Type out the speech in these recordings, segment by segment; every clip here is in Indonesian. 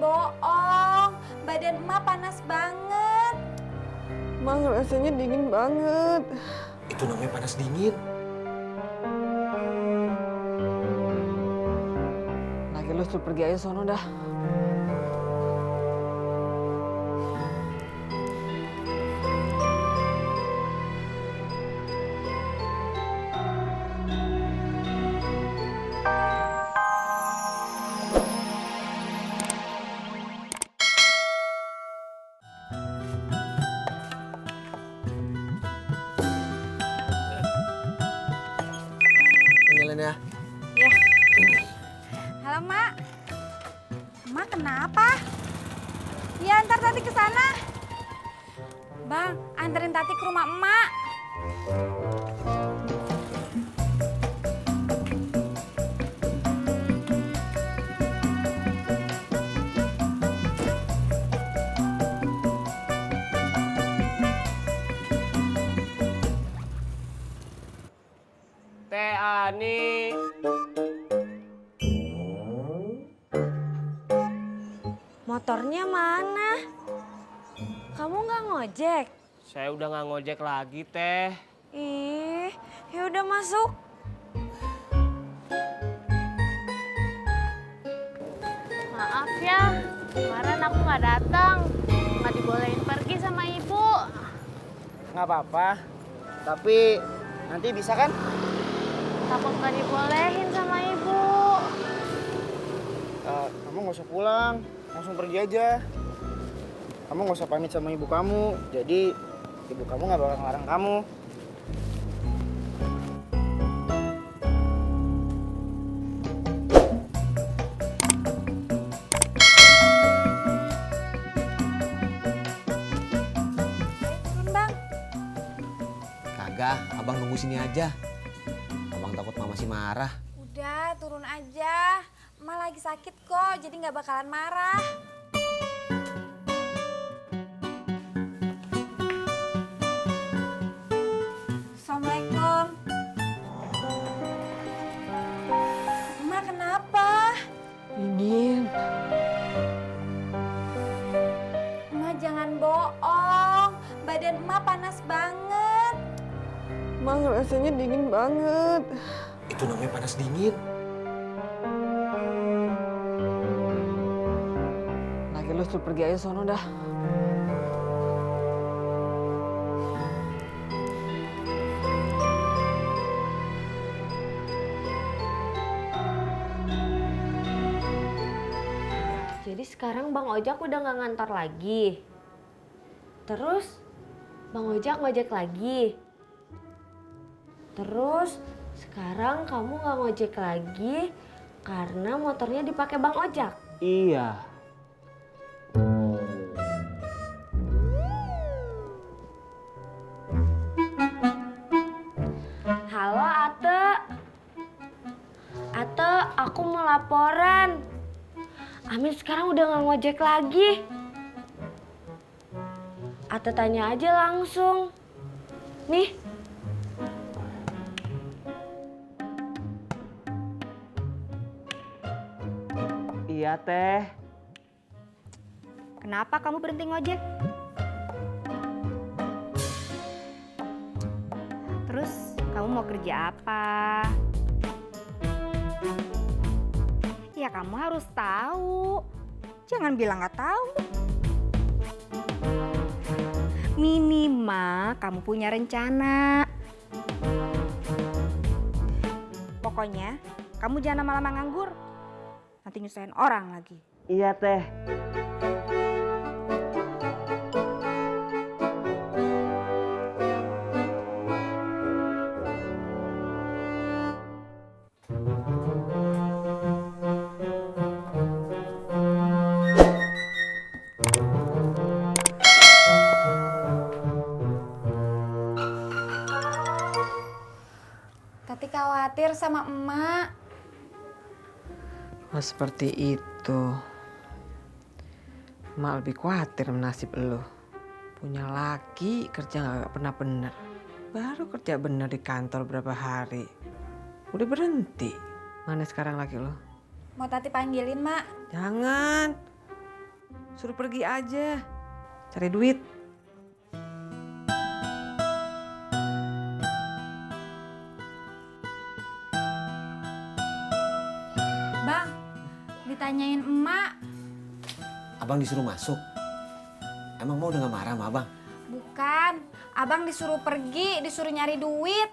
bohong. Badan emak panas banget. Emak rasanya dingin banget. Itu namanya panas dingin. Lagi lu suruh pergi aja sono dah. Tinggalin ya. Ya. Halo, Mak. Mak kenapa? Ya, antar Tati ke sana. Bang, anterin Tati ke rumah emak. Teh Ani. Motornya mana? Kamu nggak ngojek? Saya udah nggak ngojek lagi, Teh. Ih, ya udah masuk. Maaf ya, kemarin aku nggak datang. Nggak dibolehin pergi sama ibu. Nggak apa-apa, tapi nanti bisa kan? Takut nggak dibolehin sama ibu. Kamu nggak usah pulang, langsung pergi aja. Kamu nggak usah pamit sama ibu kamu, jadi ibu kamu nggak bakal ngelarang kamu. Turun, Bang. Kagak, abang nunggu sini aja. Abang takut mama masih marah. Udah, turun aja. Emak lagi sakit kok, jadi nggak bakalan marah. Assalamualaikum. Emak kenapa? Dingin. Emak jangan bohong. Badan emak panas banget. Emak rasanya dingin banget. Itu namanya panas dingin. Lagi lu suruh pergi aja sono dah. Jadi sekarang Bang Ojak udah nggak ngantor lagi. Terus Bang Ojak ngojek lagi. Terus sekarang kamu nggak ngojek lagi karena motornya dipakai Bang Ojak. Iya. Halo Ate. Ate, aku mau laporan. Amin sekarang udah nggak ngojek lagi. Ate tanya aja langsung. Nih. Iya, Teh. Kenapa kamu berhenti ngojek? Terus kamu mau kerja apa? Ya kamu harus tahu. Jangan bilang nggak tahu. Minimal kamu punya rencana. Pokoknya kamu jangan lama-lama nganggur. Nanti nyusahin orang lagi. Iya, Teh. Tati khawatir sama emak. Oh, seperti itu. Emak lebih khawatir nasib lo. Punya laki kerja nggak pernah bener. Baru kerja bener di kantor berapa hari. Udah berhenti. Mana sekarang laki lo? Mau Tati panggilin, Mak? Jangan. Suruh pergi aja. Cari duit. Bang, ditanyain emak. Abang disuruh masuk. Emang mau udah gak marah sama abang? Bukan, abang disuruh pergi, disuruh nyari duit.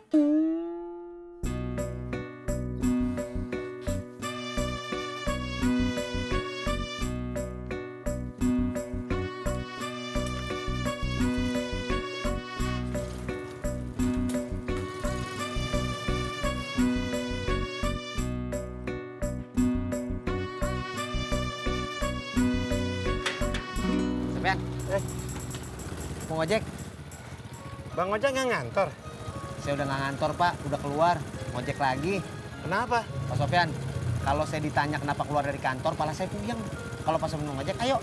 Sofian, mau ngojek? Bang Ojek nggak ngantor? Saya udah nggak ngantor pak, udah keluar. Ngojek lagi. Kenapa? Pak Sofian, kalau saya ditanya kenapa keluar dari kantor, pala saya puyeng. Kalau pas mau ngojek, ayo.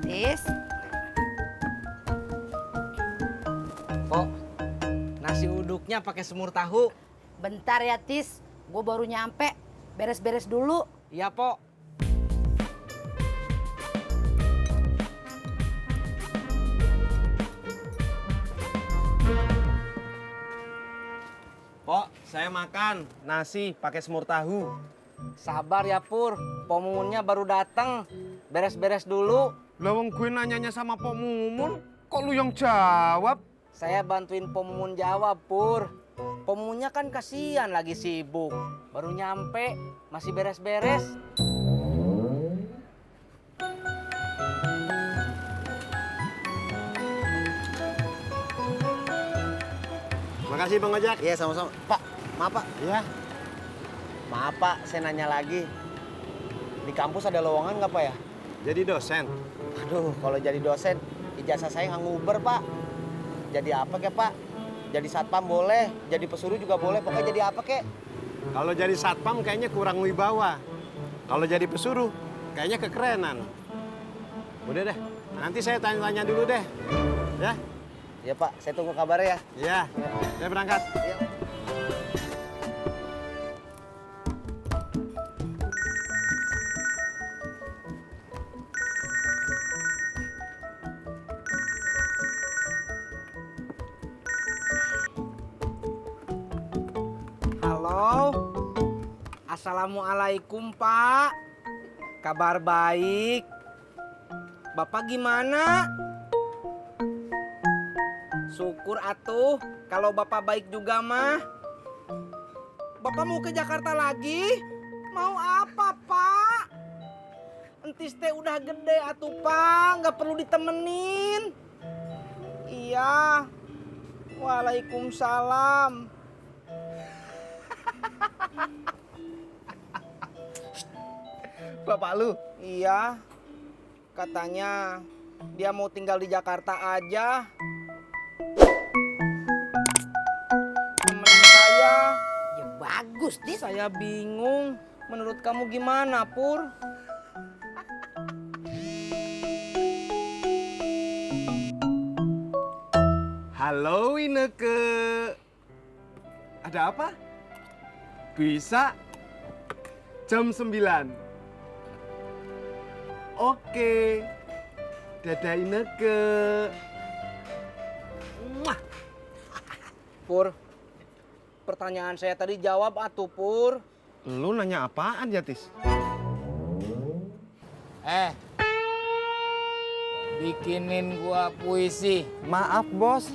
Tis, Pok, nasi uduknya pakai semur tahu. bentar ya Tis. Gue baru nyampe. Beres-beres dulu. Iya, Pok. Pok, saya makan nasi pakai semur tahu. Sabar ya, Pur. Pomungunnya baru datang. Beres-beres dulu. Lawang gue nanyanya sama Pok Mumun, kok lu yang jawab? Saya bantuin Pomumun jawab, Pur. Pomungunnya kan kasihan lagi sibuk. Baru nyampe, masih beres-beres. Makasih Bang Ojek. Iya, sama-sama. Pak, maaf, Pak. Iya. Maaf, Pak. Saya nanya lagi. Di kampus ada lowongan nggak, Pak ya? Jadi dosen. Aduh, kalau jadi dosen, ijazah saya nggak nguber, Pak. Jadi apa kek, Pak? Jadi satpam boleh, jadi pesuruh juga boleh. Pokoknya jadi apa kek? Kalau jadi satpam kayaknya kurang wibawa. Kalau jadi pesuruh, kayaknya kekerenan. Udah deh, nanti saya tanya-tanya dulu deh. Ya? Ya, Pak. Saya tunggu kabarnya ya. Iya. Saya berangkat. Halo, assalamualaikum Pak. Kabar baik. Bapak gimana? Syukur atuh, kalau Bapak baik juga mah. Bapak mau ke Jakarta lagi? Mau apa Pak? Entis teh udah gede atuh Pak, nggak perlu ditemenin. Iya. Waalaikumsalam. Bapak lu? Iya, katanya dia mau tinggal di Jakarta aja. Temen saya, Ya bagus, Tis. saya bingung. Menurut kamu gimana, Pur? Halo Ineke. Ada apa? Bisa jam 9. Oke. Dadah Ineke. Muah. Pur, pertanyaan saya tadi jawab atuh, Pur. Lu nanya apaan ya, Tis? Bikinin gua puisi. Maaf, Bos.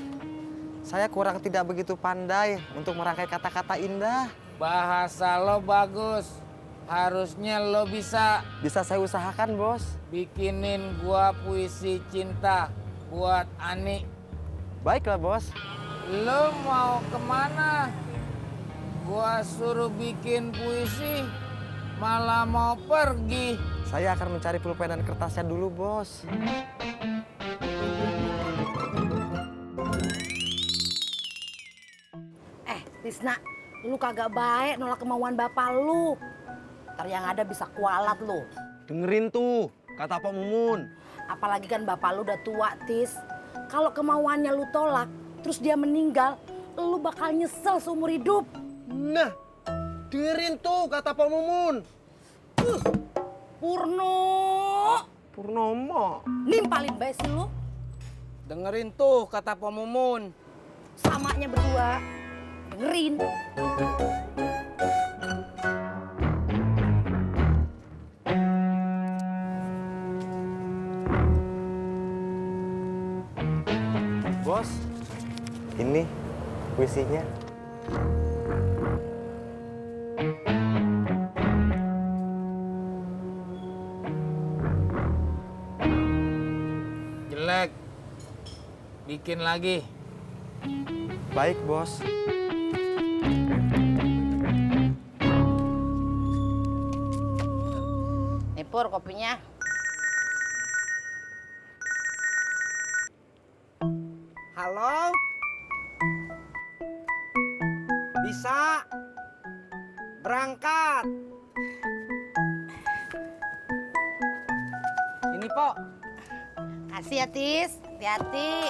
Saya kurang tidak begitu pandai untuk merangkai kata-kata indah. Bahasa lo bagus. Harusnya lo bisa Bisa saya usahakan, Bos. bikinin gua puisi cinta buat Ani. Baiklah, Bos. Lo mau kemana? Gua suruh bikin puisi, malah mau pergi. Saya akan mencari pulpen dan kertasnya dulu, Bos. Tisna, lu kagak baik nolak kemauan bapak lu. Ntar yang ada bisa kualat lu. Dengerin tuh. kata Pak Mumun. Apalagi kan bapak lu udah tua, Tis. Kalau kemauannya lu tolak, terus dia meninggal, lu bakal nyesel seumur hidup. Nah, dengerin tuh kata Pak Mumun. Purnomo, nimpalin bae sih lu. Dengerin tuh kata Pak Mumun. Samanya berdua. Dengerin. Bos, ini puisinya. Jelek. Bikin lagi. Baik, Bos. Nih Pur, kopinya. Halo? Bisa? Berangkat? Ini, Pok. Kasih ya, Tis. Hati-hati.